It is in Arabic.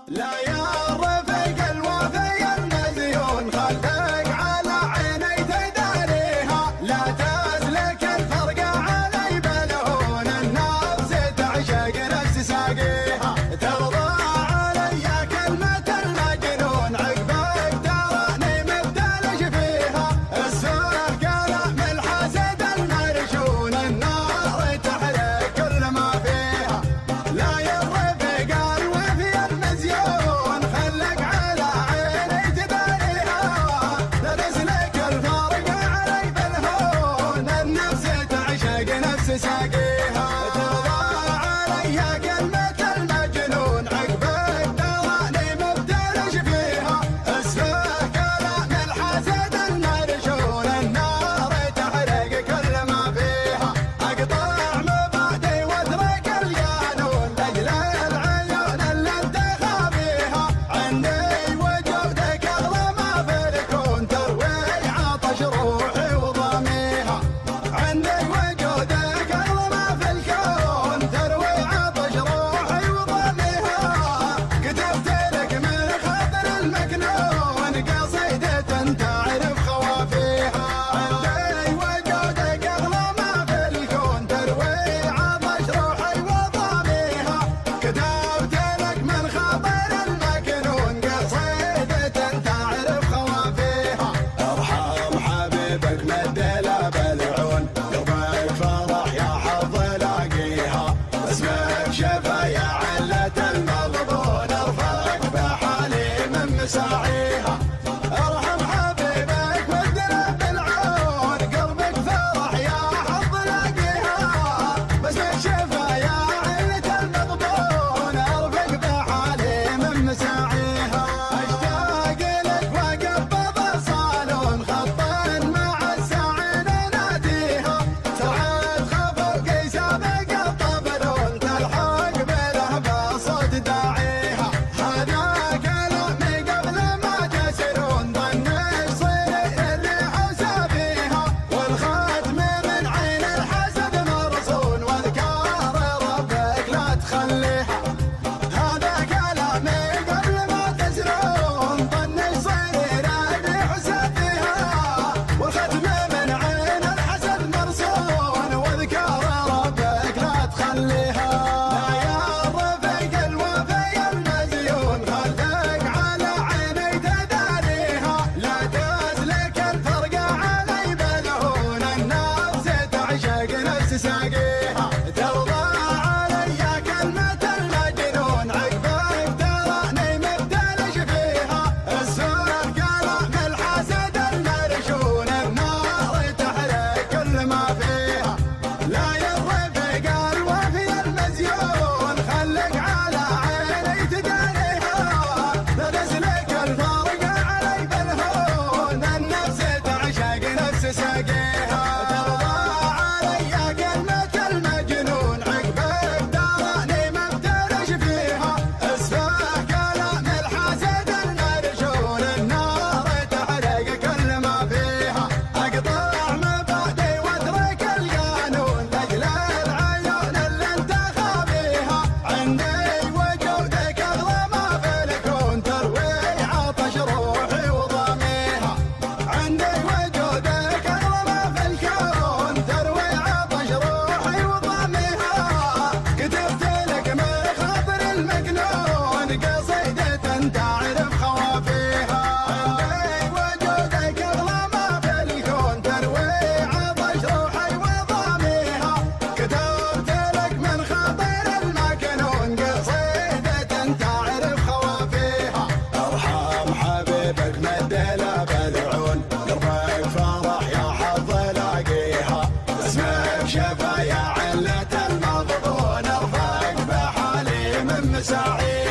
لا يا رفيق الوفي المزيون خلك على عيني تداريها، لا تسلك الفرق علي بلهون النفس تعشق نفس ساقيها، ترضى علي كلمة المجنون عقبك تراني مبتلش فيها، السوء كلام الحسد المرشون النار تحرق كل ما فيها. لا يا رفيق الوفي المزيون خلك على عيني تداريها، لا تسلك الفرق علي بالهون النفس تعشق نفس ساقيها، ترضى علي كلمة المجنون عقبك تراني مبتلش فيها، اسفه كلام الحسد المرشون النار تحرق كل ما فيها، اقطع مبادئ واترك القانون لاجل العيون اللي انت خابيها، عندي وجودك اغلى ما في الكون تروي عطش روحي وضاميها، عندي وجودك اغلى ما في الكون تروي عطش روحي وضاميها، كتبت لك من خاطر المكنون قصيدة تعرف خوافيها، عندي وجودك اغلى ما في الكون تروي عطش روحي وضاميها، كتبت لك من خاطر المكنون قصيدة تعرف خوافيها، ارحم حبيبك مد له بالعون قلبك فرح يا حظ لاقيها، اسمك شفا يا علة المغبون ارفق بحالي من مساعيها، ارحم حبيبك مد له بالعون قلبك فرح يا حظ لاقيها، اسمك شفا يا علة المغبون ارفق بحالي من مساعيها، اشتاق لك وقبض صالون خطا مع السعين ناديها، سعد خفوق سابق الطبلون تلحق بلهبة صوت داعيها، هذا كلامي قبل ما تسرون ظن يصير الريح وسافيها، والختم من عين الحسد مرصون واذكار ربك لا تخليها، هذا كلامي قبل ما تسرون ظن يصير الريح وسافيها، والختم من عين الحسد مرصون واذكار ربك لا تخليها. لا يا رفيق الوفي المزيون خلك على عيني تداريها، لا تسلك الفرق علي بلهون النفس تعشق نفس ساقيها، ترضى علي كلمة المجنون عقبك تراني مبتلش فيها، السوء كلام الحسد المرشون النار تحرق كل ما فيها. لا يا رفيق الوفي المزيون خلك على عيني تداريها، لا تسلك الفرق علي بالهون النفس تعشق نفس ساقيها، ترضى علي كلمة المجنون عقبك تراني مبتلش فيها، اسفه كلام الحسد المرشون النار تحرق كل ما فيها، اقطع مبادئ واترك القانون لاجل العيون اللي انت خابيها، عندي وجودك اغلى ما في الكون تروي عطش روحي وضاميها، عندي وجودك اغلى ما في الكون تروي عطش روحي وضاميها، كتبت لك من خاطر المكنون قصيدة تعرف خوافيها، عندي وجودك اغلى ما في الكون تروي عطش روحي وضاميها، كتبت لك من خاطر المكنون قصيدة تعرف خوافيها، ارحم حبيبك مد له بالعون قلبك فرح يا حظ لاقيها، اسمك شفا يا علة المغبون ارفق بحالي من مساعيها.